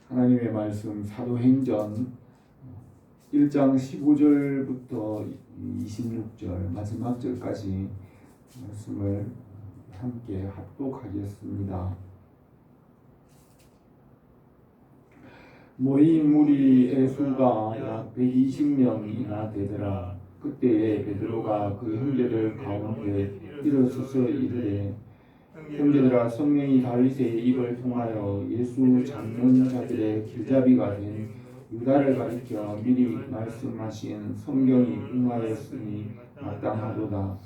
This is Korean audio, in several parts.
하나님의 말씀 사도행전 1장 15절부터 26절 마지막 절까지 말씀을 함께 합독하겠습니다. 모인 무리의 수가 약 120명이나 되더라. 그때에 베드로가 그 형제들 가운데 일어서서 이르되, 형제들아, 성령이 다윗의 입을 통하여 예수 잡는 자들의 길잡이가 된 유다를 가리켜 미리 말씀하신 성경이 응하였으니 마땅하도다.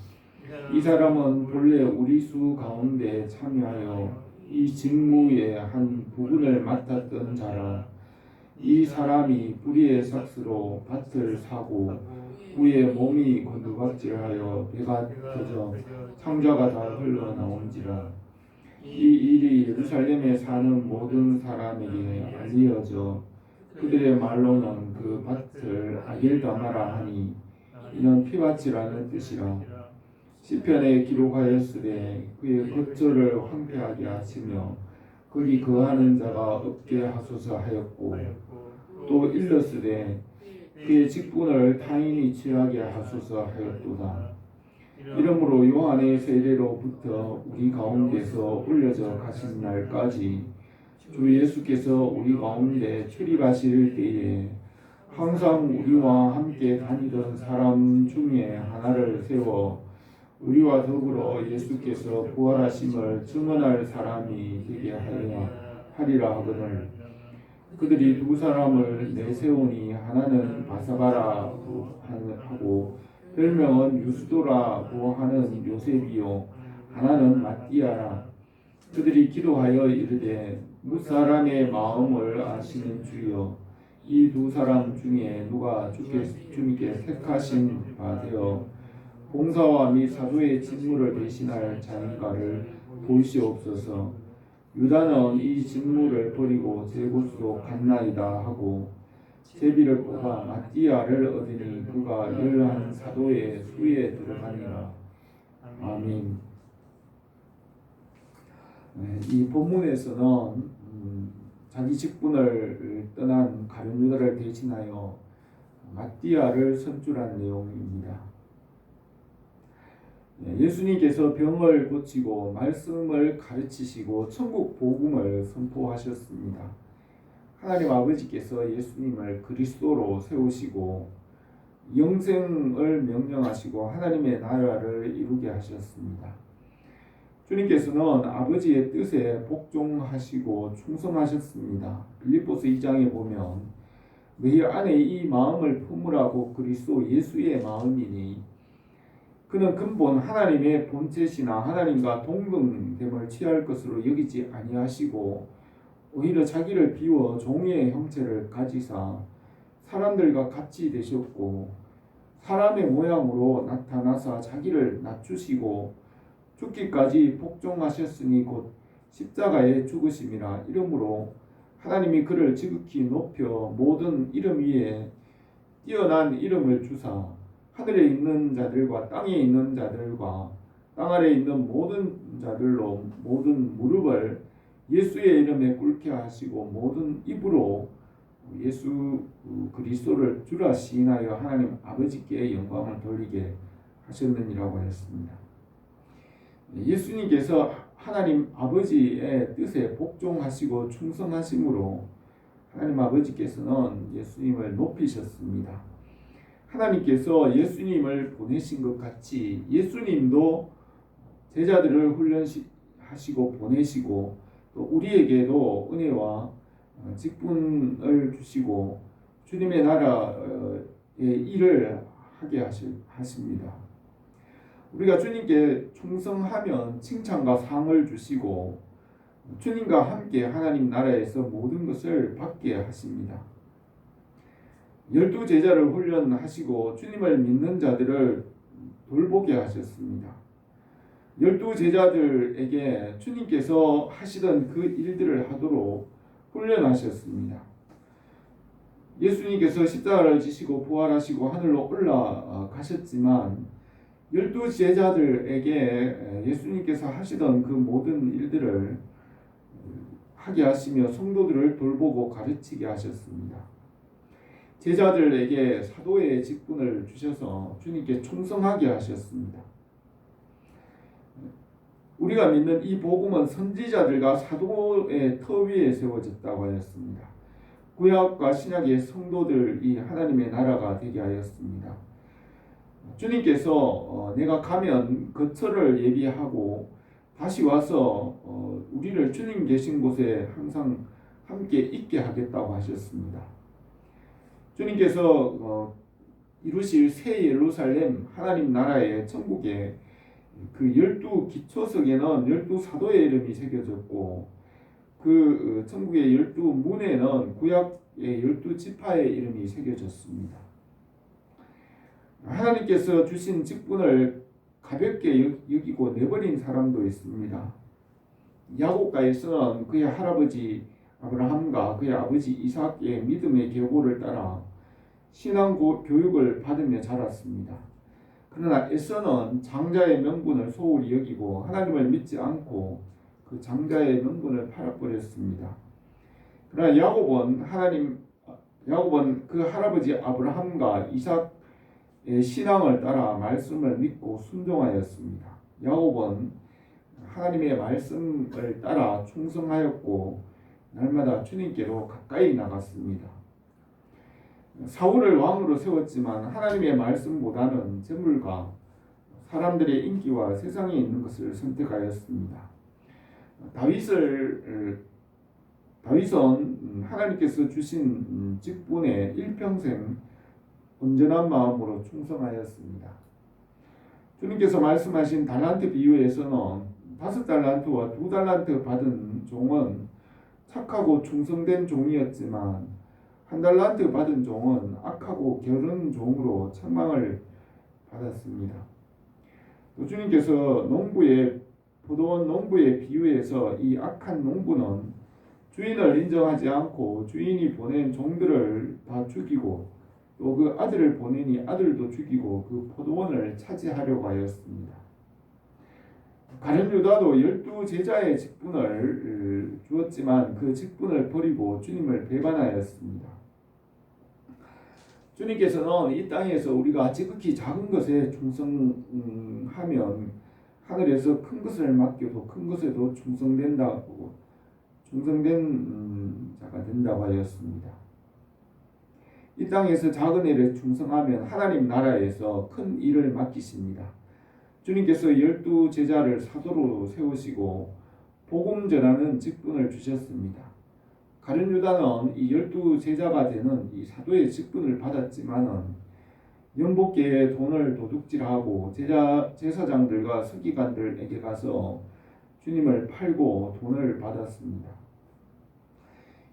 이 사람은 본래 우리 수 가운데 참여하여 이 직무의 한 부분을 맡았던 자라. 이 사람이 불의의 삭스로 밭을 사고 후에 몸이 곤두박질하여 배가 터져 창자가 다 흘러나온지라. 이 일이 예루살렘에 사는 모든 사람에게 알려져 그들의 말로는 그 밭을 아겔다마라 하니 이는 피밭이라는 뜻이라. 시편에 기록하였으되 그의 거처를 황폐하게 하시며 거기 거하는 자가 없게 하소서 하였고, 또 일렀으되 그의 직분을 타인이 취하게 하소서 하였도다. 이러므로 요한의 세례로부터 우리 가운데서 올려져 가신 날까지 주 예수께서 우리 가운데 출입하실 때에 항상 우리와 함께 다니던 사람 중에 하나를 세워 우리와 더불어 예수께서 부활하심을 증언할 사람이 되게 하리라 하거늘. 그들이 두 사람을 내세우니 하나는 바사바라고 하고 별명은 유스도라고 하는 요셉이요 하나는 마띠아라. 그들이 기도하여 이르되, 무사람의 마음을 아시는 주여, 이 두 사람 중에 누가 주님께 택하신 바 되어 봉사와 및 사도의 직무를 대신할 자인가를 보시옵소서. 유다는 이 직무를 버리고 제 곳으로 갔나이다 하고 제비를 뽑아 마띠아를 얻으니 그가 11 사도의 수에 들어가니라. 아멘. 이 본문에서는 자기 직분을 떠난 가룟 유다를 대신하여 마띠아를 선출한 내용입니다. 예수님께서 병을 고치고 말씀을 가르치시고 천국 복음을 선포하셨습니다. 하나님 아버지께서 예수님을 그리스도로 세우시고 영생을 명령하시고 하나님의 나라를 이루게 하셨습니다. 주님께서는 아버지의 뜻에 복종하시고 충성하셨습니다. 빌립보서 2장에 보면 너희 안에 이 마음을 품으라고 그리스도 예수의 마음이니 그는 근본 하나님의 본체시나 하나님과 동등됨을 취할 것으로 여기지 아니하시고 오히려 자기를 비워 종의 형체를 가지사 사람들과 같이 되셨고 사람의 모양으로 나타나사 자기를 낮추시고 죽기까지 복종하셨으니 곧 십자가에 죽으심이라. 이러므로 하나님이 그를 지극히 높여 모든 이름 위에 뛰어난 이름을 주사 하늘에 있는 자들과 땅에 있는 자들과 땅 아래에 있는 모든 자들로 모든 무릎을 예수의 이름에 꿇게 하시고 모든 입으로 예수 그리스도를 주라 시인하여 하나님 아버지께 영광을 돌리게 하셨느니라고 했습니다. 예수님께서 하나님 아버지의 뜻에 복종하시고 충성하심으로 하나님 아버지께서는 예수님을 높이셨습니다. 하나님께서 예수님을 보내신 것 같이 예수님도 제자들을 훈련하시고 보내시고 또 우리에게도 은혜와 직분을 주시고 주님의 나라의 일을 하게 하십니다. 우리가 주님께 충성하면 칭찬과 상을 주시고 주님과 함께 하나님 나라에서 모든 것을 받게 하십니다. 12 제자를 훈련하시고 주님을 믿는 자들을 돌보게 하셨습니다. 12 제자들에게 주님께서 하시던 그 일들을 하도록 훈련하셨습니다. 예수님께서 십자가를 지시고 부활하시고 하늘로 올라가셨지만 12 제자들에게 예수님께서 하시던 그 모든 일들을 하게 하시며 성도들을 돌보고 가르치게 하셨습니다. 제자들에게 사도의 직분을 주셔서 주님께 충성하게 하셨습니다. 우리가 믿는 이 복음은 선지자들과 사도의 터 위에 세워졌다고 하였습니다. 구약과 신약의 성도들이 하나님의 나라가 되게 하였습니다. 주님께서 내가 가면 거처를 예비하고 다시 와서 우리를 주님 계신 곳에 항상 함께 있게 하겠다고 하셨습니다. 주님께서 이루실 새 예루살렘 하나님 나라의 천국에 그 12기초석에는 12사도의 이름이 새겨졌고 그 천국의 12문에는 구약의 12지파의 이름이 새겨졌습니다. 하나님께서 주신 직분을 가볍게 여기고 내버린 사람도 있습니다. 야곱과 에서는 그의 할아버지 아브라함과 그의 아버지 이삭의 믿음의 계보를 따라 신앙 교육을 받으며 자랐습니다. 그러나 에서는 장자의 명분을 소홀히 여기고 하나님을 믿지 않고 그 장자의 명분을 팔아버렸습니다. 그러나 야곱은 그 할아버지 아브라함과 이삭의 신앙을 따라 말씀을 믿고 순종하였습니다. 야곱은 하나님의 말씀을 따라 충성하였고 날마다 주님께로 가까이 나갔습니다. 사울을 왕으로 세웠지만 하나님의 말씀보다는 재물과 사람들의 인기와 세상에 있는 것을 선택하였습니다. 다윗은 하나님께서 주신 직분에 일평생 온전한 마음으로 충성하였습니다. 주님께서 말씀하신 달란트 비유에서는 5달란트와 2달란트 받은 종은 착하고 충성된 종이었지만 1달란트 받은 종은 악하고 게으른 종으로 책망을 받았습니다. 또 주님께서 포도원 농부의 비유에서 이 악한 농부는 주인을 인정하지 않고 주인이 보낸 종들을 다 죽이고 또 그 아들을 보내니 아들도 죽이고 그 포도원을 차지하려고 하였습니다. 가룟 유다도 12제자의 직분을 주었지만 그 직분을 버리고 주님을 배반하였습니다. 주님께서는 이 땅에서 우리가 지극히 작은 것에 충성하면 하늘에서 큰 것을 맡겨도 큰 것에도 충성된 자가 된다고 하였습니다. 이 땅에서 작은 일에 충성하면 하나님 나라에서 큰 일을 맡기십니다. 주님께서 12제자를 사도로 세우시고 복음 전하는 직분을 주셨습니다. 가룟 유다는 이 12제자가 되는 이 사도의 직분을 받았지만은 연복계에 돈을 도둑질하고 제사장들과 서기관들에게 가서 주님을 팔고 돈을 받았습니다.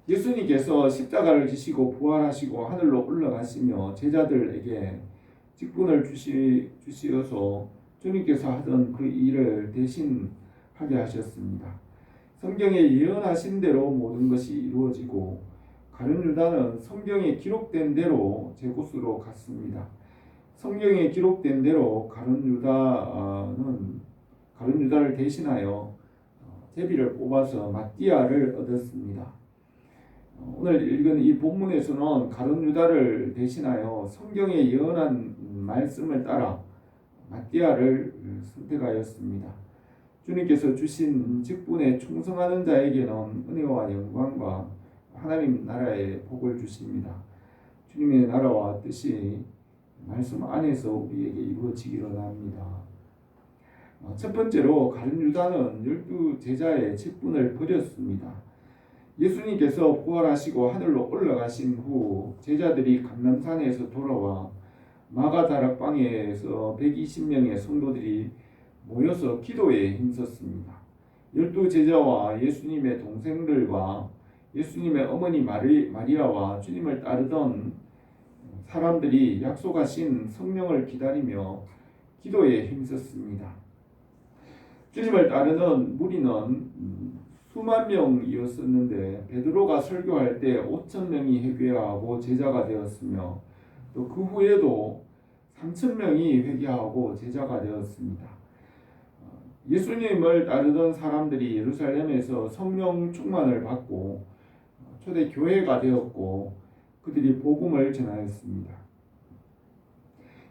예수님께서 십자가를 지시고 부활하시고 하늘로 올라가시며 제자들에게 직분을 주시어서 주님께서 하던 그 일을 대신 하게 하셨습니다. 성경에 예언하신 대로 모든 것이 이루어지고 가룟 유다는 성경에 기록된 대로 제 곳으로 갔습니다. 성경에 기록된 대로 가룟 유다를 대신하여 제비를 뽑아서 마띠아를 얻었습니다. 오늘 읽은 이 본문에서는 가룟 유다를 대신하여 성경에 예언한 말씀을 따라 마띠아를 선택하였습니다. 주님께서 주신 직분에 충성하는 자에게는 은혜와 영광과 하나님 나라의 복을 주십니다. 주님의 나라와 뜻이 말씀 안에서 우리에게 이루어지기를 합니다. 첫 번째로 가룟 유다는 12제자의 직분을 버렸습니다. 예수님께서 부활하시고 하늘로 올라가신 후 제자들이 감람산에서 돌아와 마가다락방에서 120명의 성도들이 모여서 기도에 힘썼습니다. 12제자와 예수님의 동생들과 예수님의 어머니 마리아와 주님을 따르던 사람들이 약속하신 성령을 기다리며 기도에 힘썼습니다. 주님을 따르는 무리는 수만 명이었었는데 베드로가 설교할 때 5,000명이 회개하고 제자가 되었으며 또 그 후에도 3,000명이 회개하고 제자가 되었습니다. 예수님을 따르던 사람들이 예루살렘에서 성령 충만을 받고 초대 교회가 되었고 그들이 복음을 전하였습니다.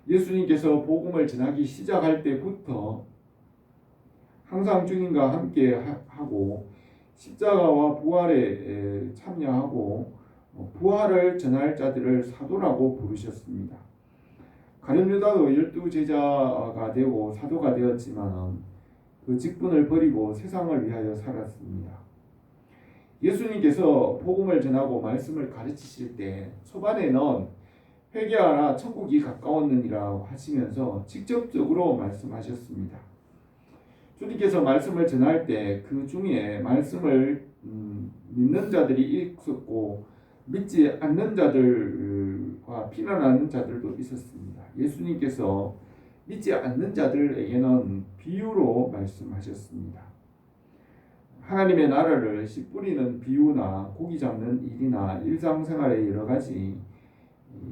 예수님께서 복음을 전하기 시작할 때부터 항상 주님과 함께 하고 십자가와 부활에 참여하고 부활을 전할 자들을 사도라고 부르셨습니다. 가룟 유다도 12제자가 되고 사도가 되었지만 그 직분을 버리고 세상을 위하여 살았습니다. 예수님께서 복음을 전하고 말씀을 가르치실 때 초반에는 회개하라 천국이 가까웠느니라 하시면서 직접적으로 말씀하셨습니다. 주님께서 말씀을 전할 때 그 중에 말씀을 믿는 자들이 있었고 믿지 않는 자들과 피난하는 자들도 있었습니다. 예수님께서 믿지 않는 자들에게는 비유로 말씀하셨습니다. 하나님의 나라를 씨 뿌리는 비유나 고기 잡는 일이나 일상생활의 여러 가지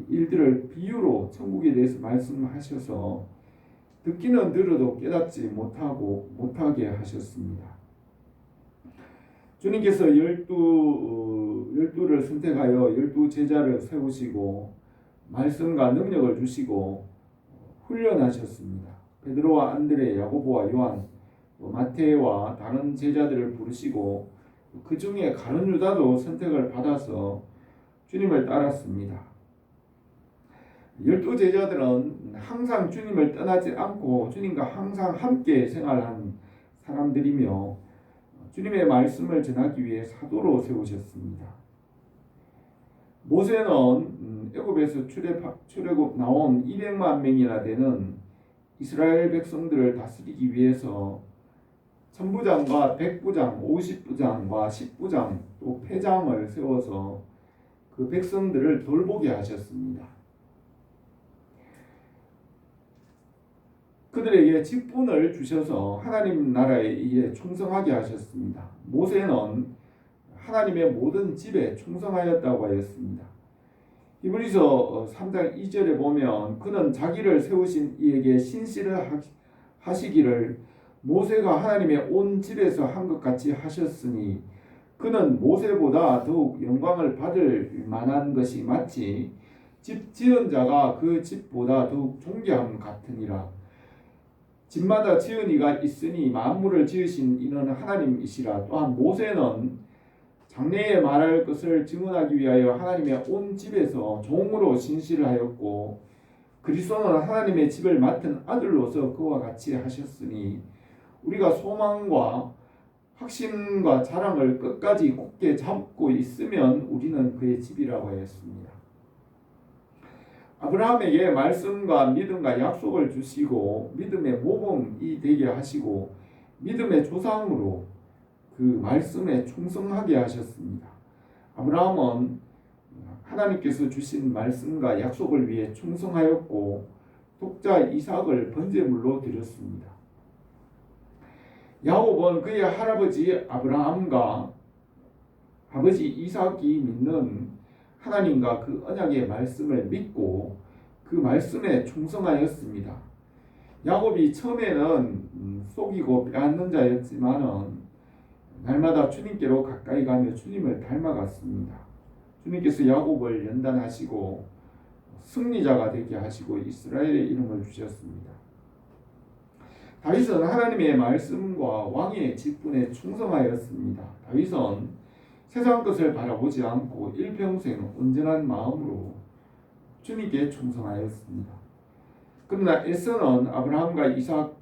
일들을 비유로 천국에 대해서 말씀하셔서 듣기는 들어도 깨닫지 못하게 하셨습니다. 주님께서 열두를 선택하여 12제자를 세우시고 말씀과 능력을 주시고 훈련하셨습니다. 베드로와 안드레, 야고보와 요한, 마태와 다른 제자들을 부르시고 그 중에 가룟 유다도 선택을 받아서 주님을 따랐습니다. 12제자들은 항상 주님을 떠나지 않고 주님과 항상 함께 생활한 사람들이며 주님의 말씀을 전하기 위해 사도로 세우셨습니다. 모세는 애굽에서 출애굽 나온 200만 명이나 되는 이스라엘 백성들을 다스리기 위해서 천부장과 백부장, 50부장과 10부장 또 패장을 세워서 그 백성들을 돌보게 하셨습니다. 그들에게 직분을 주셔서 하나님 나라에 의해 충성하게 하셨습니다. 모세는 하나님의 모든 집에 충성하였다고 하였습니다. 히브리서 3장 2절에 보면 그는 자기를 세우신 이에게 신실을 하시기를 모세가 하나님의 온 집에서 한 것 같이 하셨으니 그는 모세보다 더욱 영광을 받을 만한 것이 마치 집 지은 자가 그 집보다 더욱 존귀함 같으니라. 집마다 지은 이가 있으니 만물을 지으신 이는 하나님이시라. 또한 모세는 장래에 말할 것을 증언하기 위하여 하나님의 온 집에서 종으로 신실하였고 그리스도는 하나님의 집을 맡은 아들로서 그와 같이 하셨으니 우리가 소망과 확신과 자랑을 끝까지 굳게 잡고 있으면 우리는 그의 집이라고 하였습니다. 아브라함에게 말씀과 믿음과 약속을 주시고 믿음의 모범이 되게 하시고 믿음의 조상으로 그 말씀에 충성하게 하셨습니다. 아브라함은 하나님께서 주신 말씀과 약속을 위해 충성하였고 독자 이삭을 번제물로 드렸습니다. 야곱은 그의 할아버지 아브라함과 아버지 이삭이 믿는 하나님과 그 언약의 말씀을 믿고 그 말씀에 충성하였습니다. 야곱이 처음에는 속이고 빼앗는 자였지만은 날마다 주님께로 가까이 가며 주님을 닮아갔습니다. 주님께서 야곱을 연단하시고 승리자가 되게 하시고 이스라엘의 이름을 주셨습니다. 다윗은 하나님의 말씀과 왕의 직분에 충성하였습니다. 다윗은 세상 것을 바라보지 않고 일평생 온전한 마음으로 주님께 충성하였습니다. 그러나 에서는 아브라함과 이삭의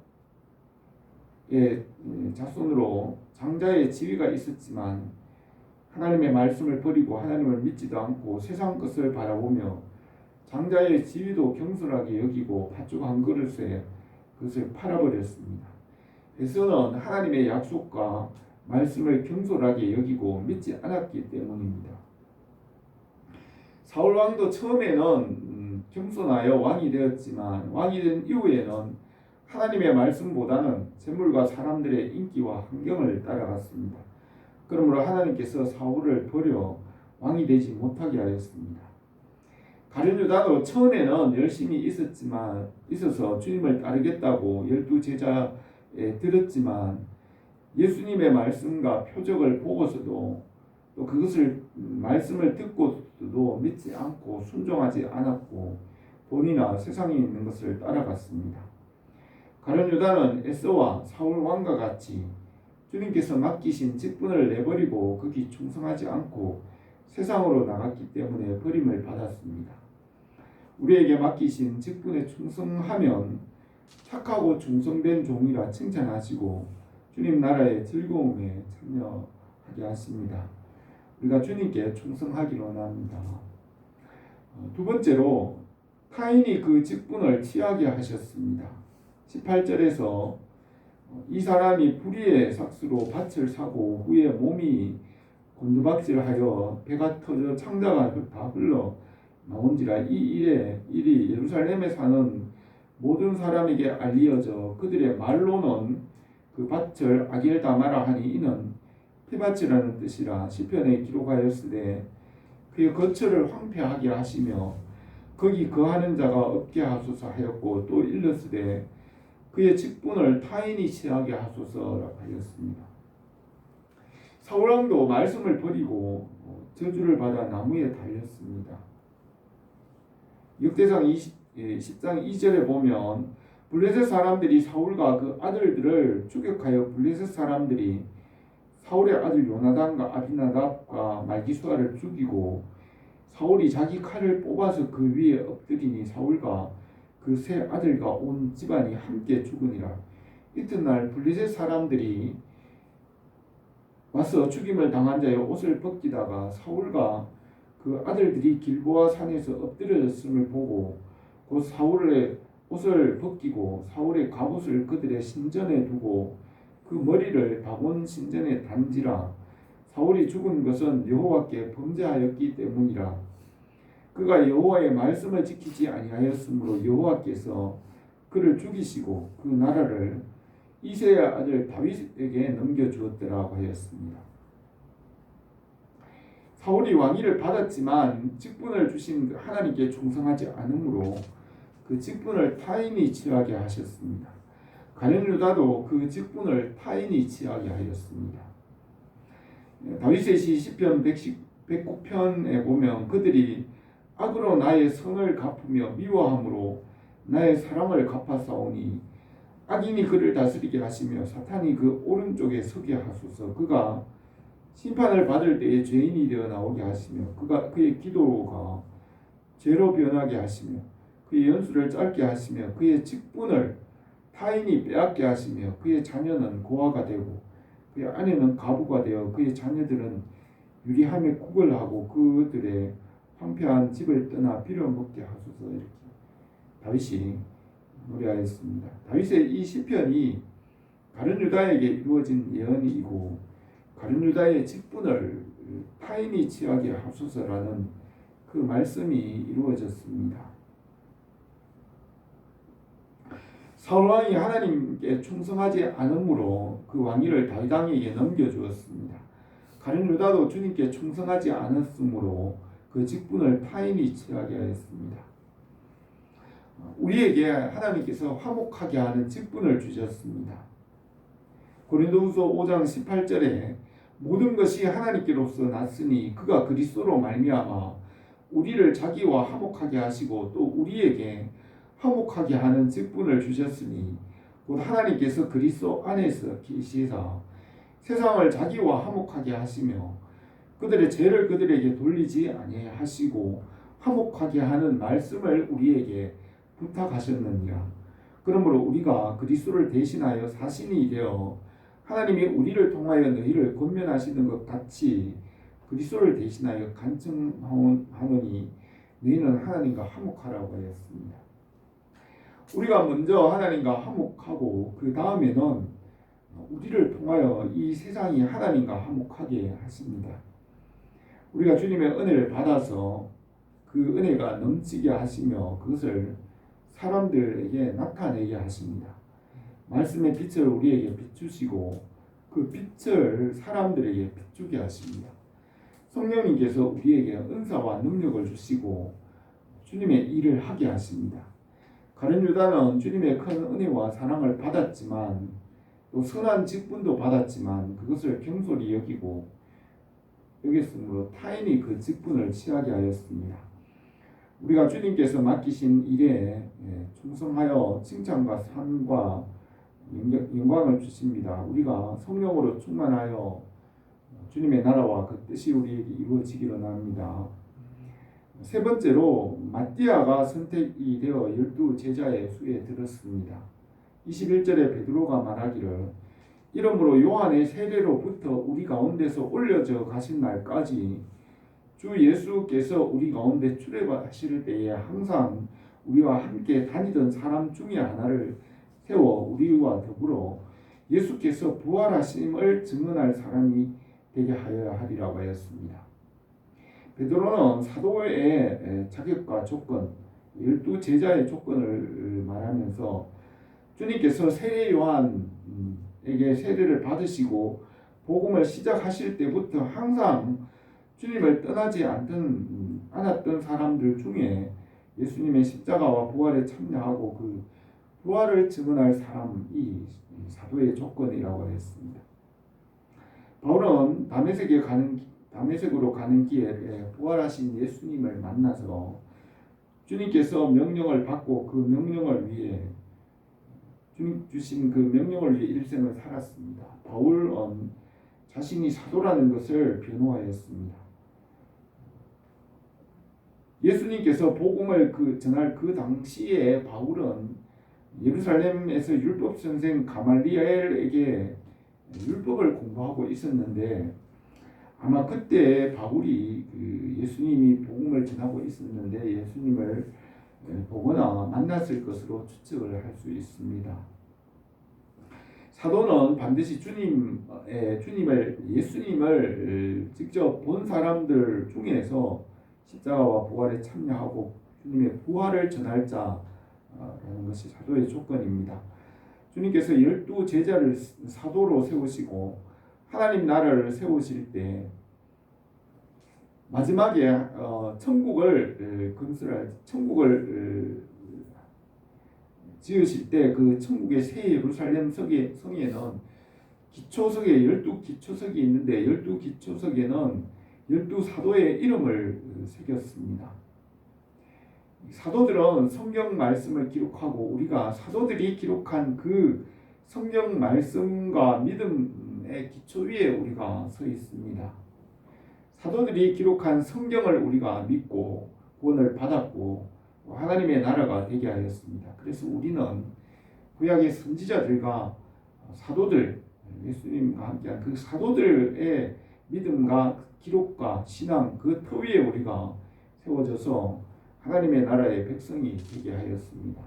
자손으로 장자의 지위가 있었지만 하나님의 말씀을 버리고 하나님을 믿지도 않고 세상 것을 바라보며 장자의 지위도 경솔하게 여기고 팥죽 한 그릇에 그것을 팔아버렸습니다. 에서는 하나님의 약속과 말씀을 경솔하게 여기고 믿지 않았기 때문입니다. 사울 왕도 처음에는 겸손하여 왕이 되었지만 왕이 된 이후에는 하나님의 말씀보다는 재물과 사람들의 인기와 환경을 따라갔습니다. 그러므로 하나님께서 사울을 버려 왕이 되지 못하게 하였습니다. 가룟 유다도 처음에는 열심히 있어서 주님을 따르겠다고 12제자의 들었지만 예수님의 말씀과 표적을 보고서도 또 그것을 말씀을 듣고도 믿지 않고 순종하지 않았고 돈이나 세상에 있는 것을 따라갔습니다. 가룟 유다는 에서와 사울 왕과 같이 주님께서 맡기신 직분을 내버리고 거기 충성하지 않고 세상으로 나갔기 때문에 버림을 받았습니다. 우리에게 맡기신 직분에 충성하면 착하고 충성된 종이라 칭찬하시고 주님 나라의 즐거움에 참여하게 하십니다. 우리가 주님께 충성하기를 원합니다. 두 번째로 타인이 그 직분을 취하게 하셨습니다. 18절에서 이 사람이 불의의 삭수로 밭을 사고 후에 몸이 곤두박질하여 배가 터져 창자가 다 흘러 나온지라. 이 일이 예루살렘에 사는 모든 사람에게 알리어져 그들의 말로는 그 밭을 아겔다마라 하니 이는 피밭이라는 뜻이라. 시편에 기록하였으되 그의 거처를 황폐하게 하시며 거기 거하는 자가 없게 하소서 하였고 또 일렀으되 그의 직분을 타인이 취하게 하소서라고 하였습니다. 사울왕도 말씀을 버리고 저주를 받아 나무에 달렸습니다. 역대상 10장 2절에 보면 블레셋 사람들이 사울과 그 아들들을 추격하여 블레셋 사람들이 사울의 아들 요나단과 아비나답과 말기수아를 죽이고 사울이 자기 칼을 뽑아서 그 위에 엎드리니 사울과 그 세 아들과 온 집안이 함께 죽으니라. 이튿날 블레셋 사람들이 와서 죽임을 당한 자의 옷을 벗기다가 사울과 그 아들들이 길보아 산에서 엎드려졌음을 보고 곧 사울의 옷을 벗기고 사울의 갑옷을 그들의 신전에 두고 그 머리를 다곤 신전에 단지라. 사울이 죽은 것은 여호와께 범죄하였기 때문이라. 그가 여호와의 말씀을 지키지 아니하였으므로 여호와께서 그를 죽이시고 그 나라를 이새의 아들 다윗에게 넘겨주었더라고 하였습니다. 사울이 왕위를 받았지만 직분을 주신 하나님께 충성하지 않으므로 그 직분을 타인이 취하게 하셨습니다. 가룟 유다도 그 직분을 타인이 취하게 하였습니다. 다윗의 시 시편 109편에 보면 그들이 악으로 나의 선을 갚으며 미워함으로 나의 사랑을 갚아싸우니 악인이 그를 다스리게 하시며 사탄이 그 오른쪽에 서게 하소서. 그가 심판을 받을 때에 죄인이 되어 나오게 하시며 그의 기도가 죄로 변하게 하시며 그의 연수를 짧게 하시며 그의 직분을 타인이 빼앗게 하시며 그의 자녀는 고아가 되고 그의 아내는 가부가 되어 그의 자녀들은 유리함에 국을 하고 그들의 황폐한 집을 떠나 빌어먹게 하소서. 이렇게 다윗이 노래하였습니다. 다윗의 이 시편이 가룟 유다에게 이루어진 예언이고 가룟 유다의 직분을 타인이 취하게 하소서라는 그 말씀이 이루어졌습니다. 사울 왕이 하나님께 충성하지 않으므로 그 왕위를 다윗 왕에게 넘겨주었습니다. 가룟 유다도 주님께 충성하지 않았으므로 그 직분을 타인이 취하게 하였습니다. 우리에게 하나님께서 화목하게 하는 직분을 주셨습니다. 고린도후서 5장 18절에 모든 것이 하나님께로서 났으니 그가 그리스도로 말미암아 우리를 자기와 화목하게 하시고 또 우리에게 화목하게 하는 직분을 주셨으니 곧 하나님께서 그리스도 안에서 계시사 세상을 자기와 화목하게 하시며 그들의 죄를 그들에게 돌리지 아니하시고 화목하게 하는 말씀을 우리에게 부탁하셨느니라. 그러므로 우리가 그리스도를 대신하여 사신이 되어 하나님이 우리를 통하여 너희를 권면하시는 것 같이 그리스도를 대신하여 간청하노니 너희는 하나님과 화목하라고 하였습니다. 우리가 먼저 하나님과 화목하고 그 다음에는 우리를 통하여 이 세상이 하나님과 화목하게 하십니다. 우리가 주님의 은혜를 받아서 그 은혜가 넘치게 하시며 그것을 사람들에게 나타내게 하십니다. 말씀의 빛을 우리에게 비추시고 그 빛을 사람들에게 비추게 하십니다. 성령님께서 우리에게 은사와 능력을 주시고 주님의 일을 하게 하십니다. 가룟 유다는 주님의 큰 은혜와 사랑을 받았지만 또 선한 직분도 받았지만 그것을 경솔히 여겼으므로 타인이 그 직분을 취하게 하였습니다. 우리가 주님께서 맡기신 일에 충성하여 칭찬과 상과 영광을 주십니다. 우리가 성령으로 충만하여 주님의 나라와 그 뜻이 우리에게 이루어지기를 원합니다. 세 번째로 마띠아가 선택이 되어 12제자의 수에 들었습니다. 21절에 베드로가 말하기를 이러므로 요한의 세례로부터 우리 가운데서 올려져 가신 날까지 주 예수께서 우리 가운데 출애굽하실 때에 항상 우리와 함께 다니던 사람 중에 하나를 세워 우리와 더불어 예수께서 부활하심을 증언할 사람이 되게 하여야 하리라고 하였습니다. 베드로는 사도의 자격과 조건, 12제자의 조건을 말하면서 주님께서 세례 요한에게 세례를 받으시고 복음을 시작하실 때부터 항상 주님을 떠나지 않았던 사람들 중에 예수님의 십자가와 부활에 참여하고 그 부활을 증언할 사람이 사도의 조건이라고 했습니다. 바울은 다메섹으로 가는 길에 부활하신 예수님을 만나서 주님께서 명령을 받고 그 명령을 위해 주님 주신 그 명령을 위해 일생을 살았습니다. 바울은 자신이 사도라는 것을 변호하였습니다. 예수님께서 복음을 전할 그 당시에 바울은 예루살렘에서 율법 선생 가말리엘에게 율법을 공부하고 있었는데 아마 그때 바울이 예수님이 복음을 전하고 있었는데 예수님을 보거나 만났을 것으로 추측을 할 수 있습니다. 사도는 반드시 예수님을 직접 본 사람들 중에서 십자가와 부활에 참여하고 주님의 부활을 전할 자라는 것이 사도의 조건입니다. 주님께서 12제자를 사도로 세우시고 하나님 나라를 세우실 때 마지막에 천국을 지으실 때 그 천국의 새 예루살렘 성에는 기초석에 12기초석이 있는데 12기초석에는 12사도의 이름을 새겼습니다. 사도들은 성경 말씀을 기록하고 우리가 사도들이 기록한 그 성경 말씀과 믿음의 기초 위에 우리가 서 있습니다. 사도들이 기록한 성경을 우리가 믿고 구원을 받았고 하나님의 나라가 되게 하였습니다. 그래서 우리는 구약의 선지자들과 사도들, 예수님과 함께한 그 사도들의 믿음과 기록과 신앙 그 터 위에 우리가 세워져서 하나님의 나라의 백성이 되게 하였습니다.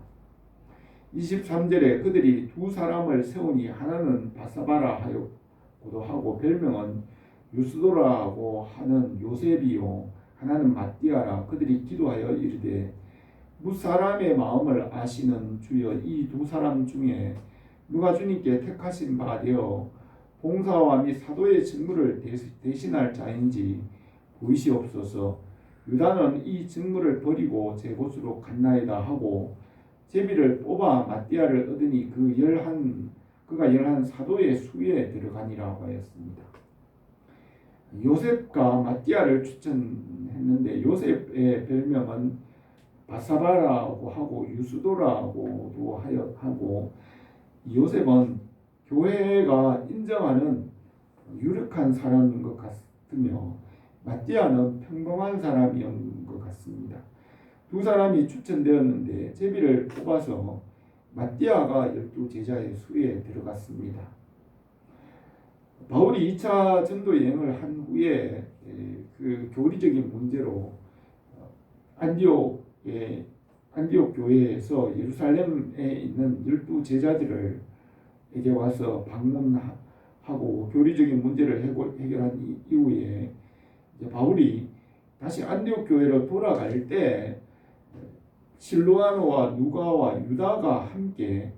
23절에 그들이 두 사람을 세우니 하나는 바사바라 하고도 하고 별명은 유스도라고 하는 요셉이요 하나는 마띠아라. 그들이 기도하여 이르되 무사람의 마음을 아시는 주여 이 두 사람 중에 누가 주님께 택하신 바 되어 봉사와 및 사도의 직무를 대신할 자인지 보이시옵소서. 유다는 이 직무를 버리고 제 곳으로 갔나이다 하고 제비를 뽑아 마띠아를 얻으니 그가 열한 사도의 수에 들어가니라 하였습니다. 요셉과 마띠아를 추천했는데 요셉의 별명은 바사바라고 하고 유스도라고도 하고 요셉은 교회가 인정하는 유력한 사람인 것 같으며 마띠아는 평범한 사람이었던 것 같습니다. 두 사람이 추천되었는데 제비를 뽑아서 마띠아가 12제자의 수에 들어갔습니다. 바울이 2차 전도 여행을 한 후에 그 교리적인 문제로 안디옥 교회에서 예루살렘에 있는 12제자들에게 와서 방문하고 교리적인 문제를 해결한 이후에 바울이 다시 안디옥 교회로 돌아갈 때 실로아노와 누가와 유다가 함께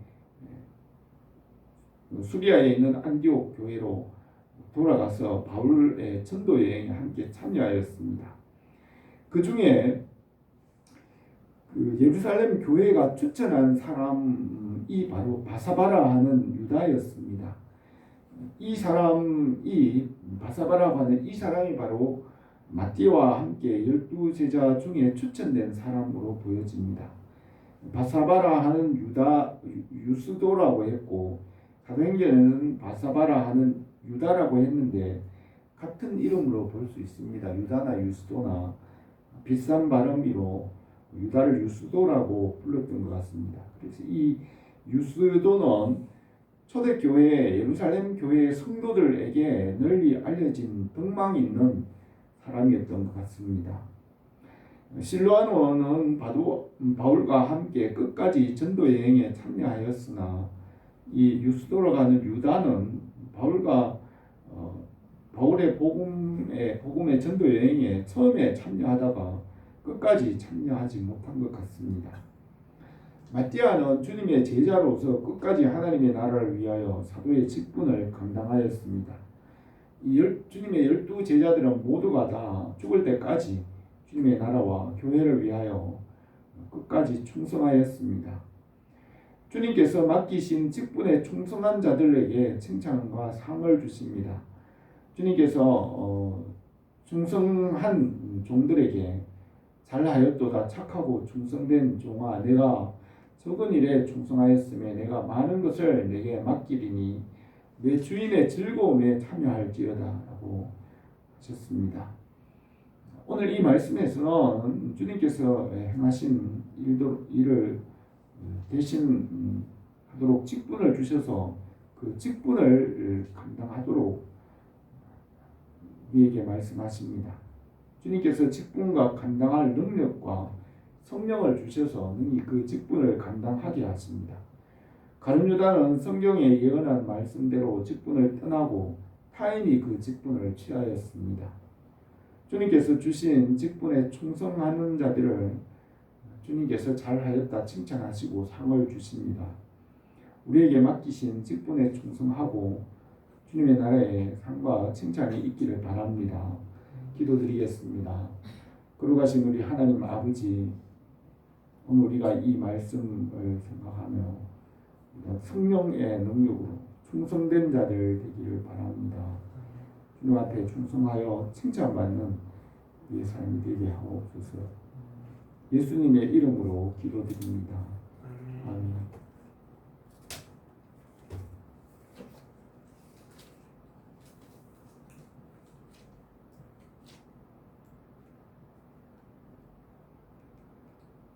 수리아에 있는 안디옥 교회로 돌아가서 바울의 전도 여행에 함께 참여하였습니다. 그 중에 예루살렘 교회가 추천한 사람이 이 바로 바사바라 하는 유다였습니다. 이 사람이 바사바라고 하는 이 사람이 바로 마띠와 함께 12제자 중에 추천된 사람으로 보여집니다. 바사바라 하는 유스도라고 했고 사도행전에는 바사바라 하는 유다라고 했는데 같은 이름으로 볼 수 있습니다. 유다나 유스도나 비슷한 발음으로 유다를 유스도라고 불렀던 것 같습니다. 그래서 이 유스도는 초대교회 예루살렘 교회의 성도들에게 널리 알려진 덕망이 있는 사람이었던 것 같습니다. 실로아노는 바울과 함께 끝까지 전도 여행에 참여하였으나 이 유스도로 가는 유다는 바울의 복음의 전도 여행에 처음에 참여하다가 끝까지 참여하지 못한 것 같습니다. 마띠아는 주님의 제자로서 끝까지 하나님의 나라를 위하여 사도의 직분을 감당하였습니다. 주님의 12제자들은 모두가 다 죽을 때까지 주님의 나라와 교회를 위하여 끝까지 충성하였습니다. 주님께서 맡기신 직분에 충성한 자들에게 칭찬과 상을 주십니다. 주님께서 충성한 종들에게 잘하였도다 착하고 충성된 종아 내가 적은 일에 충성하였으며 내가 많은 것을 내게 맡기리니 내 주인의 즐거움에 참여할지어다 라고 하셨습니다. 오늘 이 말씀에서는 주님께서 행하신 일을 대신 하도록 직분을 주셔서 그 직분을 감당하도록 우리에게 말씀하십니다. 주님께서 직분과 감당할 능력과 성령을 주셔서 능히 그 직분을 감당하게 하십니다. 가룟 유다는 성경에 예언한 말씀대로 직분을 떠나고 타인이 그 직분을 취하였습니다. 주님께서 주신 직분에 충성하는 자들을 주님께서 잘하였다 칭찬하시고 상을 주십니다. 우리에게 맡기신 직분에 충성하고 주님의 나라에 상과 칭찬이 있기를 바랍니다. 기도드리겠습니다. 거룩하신 우리 하나님 아버지, 오늘 우리가 이 말씀을 생각하며 성령의 능력으로 충성된 자들 되기를 바랍니다. 주님 앞에 충성하여 칭찬받는 우리의 삶이 되게 하옵소서. 예수님의 이름으로 기도드립니다. 아멘.